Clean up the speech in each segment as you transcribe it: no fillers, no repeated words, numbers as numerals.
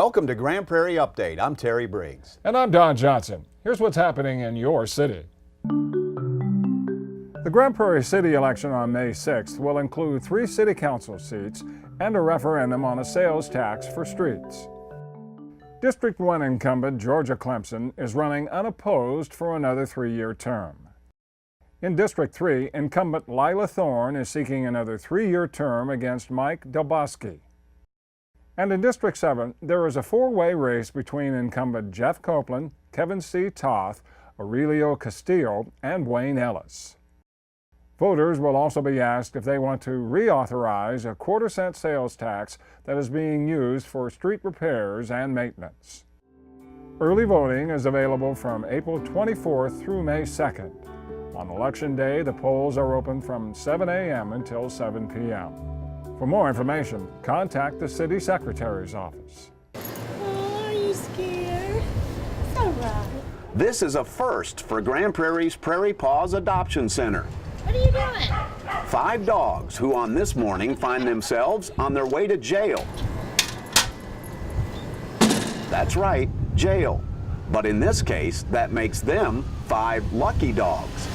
Welcome to Grand Prairie Update. I'm Terry Briggs. And I'm Don Johnson. Here's what's happening in your city. The Grand Prairie City election on May 6th will include 3 city council seats and a referendum on a sales tax for streets. District 1 incumbent Georgia Clemson is running unopposed for another 3-year term. In District 3, incumbent Lila Thorne is seeking another 3-year term against Mike Delbosky. And in District 7, there is a 4-way race between incumbent Jeff Copeland, Kevin C. Toth, Aurelio Castillo, and Wayne Ellis. Voters will also be asked if they want to reauthorize a quarter-cent sales tax that is being used for street repairs and maintenance. Early voting is available from April 24th through May 2nd. On Election Day, the polls are open from 7 a.m. until 7 p.m. For more information, contact the City Secretary's office. Oh, are you scared? It's all right. This is a first for Grand Prairie's Prairie PAWS Adoption Center. What are you doing? 5 dogs who on this morning find themselves on their way to jail. That's right, jail. But in this case, that makes them 5 lucky dogs.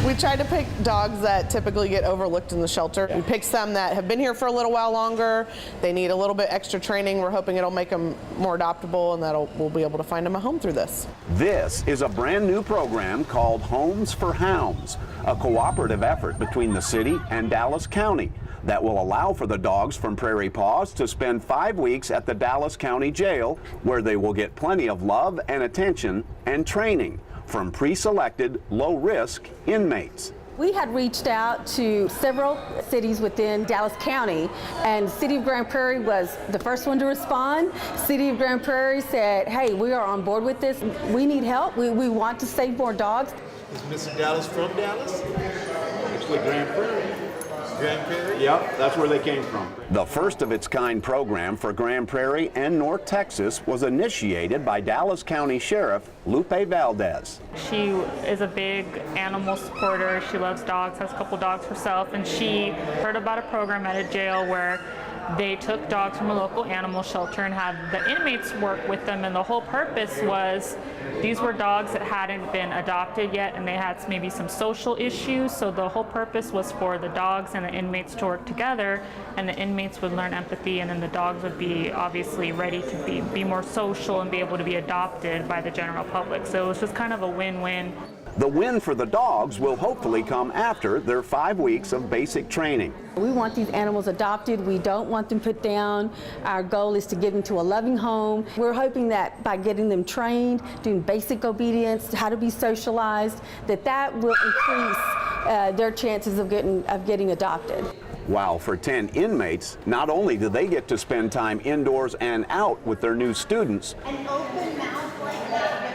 We tried to pick dogs that typically get overlooked in the shelter. We picked some that have been here for a little while longer. They need a little bit extra training. We're hoping it'll make them more adoptable and that we'll be able to find them a home through this. This is a brand new program called Homes for Hounds, a cooperative effort between the city and Dallas County that will allow for the dogs from Prairie PAWS to spend 5 weeks at the Dallas County Jail, where they will get plenty of love and attention and training from pre-selected low-risk inmates. We had reached out to several cities within Dallas County, and the City of Grand Prairie was the first one to respond. City of Grand Prairie said, hey, we are on board with this. We need help. We want to save more dogs. Is Mr. Dallas from Dallas? Actually, Grand Prairie. Grand Prairie? Yep, that's where they came from. The first of its kind program for Grand Prairie and North Texas was initiated by Dallas County Sheriff Lupe Valdez. She is a big animal supporter. She loves dogs, has a couple dogs herself, and she heard about a program at a jail where they took dogs from a local animal shelter and had the inmates work with them, and the whole purpose was these were dogs that hadn't been adopted yet and they had maybe some social issues, so the whole purpose was for the dogs and the inmates to work together, and the inmates would learn empathy, and then the dogs would be obviously ready to be more social and be able to be adopted by the general public. So it was just kind of a win-win. The win for the dogs will hopefully come after their 5 weeks of basic training. We want these animals adopted. We don't want them put down. Our goal is to get them to a loving home. We're hoping that by getting them trained, doing basic obedience, how to be socialized, that will increase their chances of getting adopted. While for 10 inmates, not only do they get to spend time indoors and out with their new students,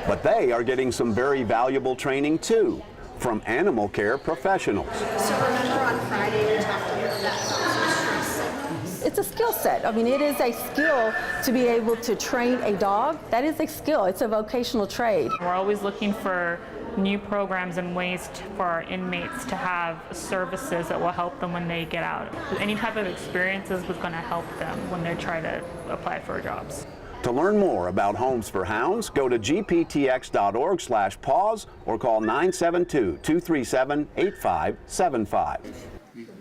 but they are getting some very valuable training too, from animal care professionals. So remember on Friday we talked about that. It's a skill set. I mean, it is a skill to be able to train a dog. That is a skill. It's a vocational trade. We're always looking for new programs and ways for our inmates to have services that will help them when they get out. Any type of experiences was going to help them when they try to apply for jobs. To learn more about Homes for Hounds, go to gptx.org/PAWS or call 972-237-8575.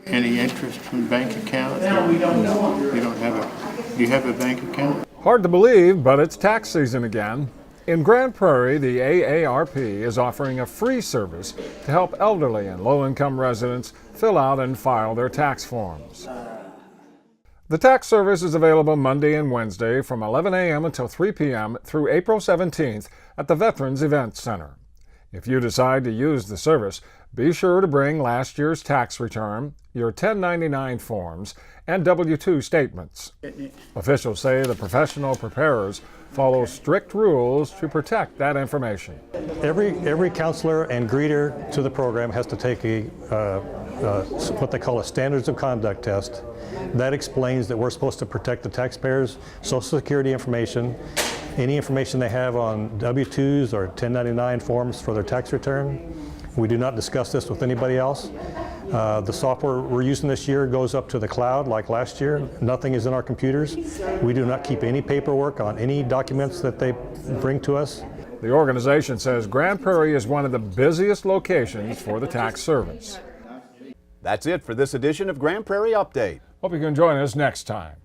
Any interest from bank account? No, we don't. No. You don't have a. Do you have a bank account? Hard to believe, but it's tax season again. In Grand Prairie, the AARP is offering a free service to help elderly and low-income residents fill out and file their tax forms. The tax service is available Monday and Wednesday from 11 a.m. until 3 p.m. through April 17th at the Veterans Event Center. If you decide to use the service, be sure to bring last year's tax return, your 1099 forms, and W-2 statements. Officials say the professional preparers follow strict rules to protect that information. Every counselor and greeter to the program has to take what they call a standards of conduct test. That explains that we're supposed to protect the taxpayers' Social Security information, any information they have on W-2s or 1099 forms for their tax return, We do not discuss this with anybody else. The software we're using this year goes up to the cloud like last year. Nothing is in our computers. We do not keep any paperwork on any documents that they bring to us. The organization says Grand Prairie is one of the busiest locations for the tax service. That's it for this edition of Grand Prairie Update. Hope you can join us next time.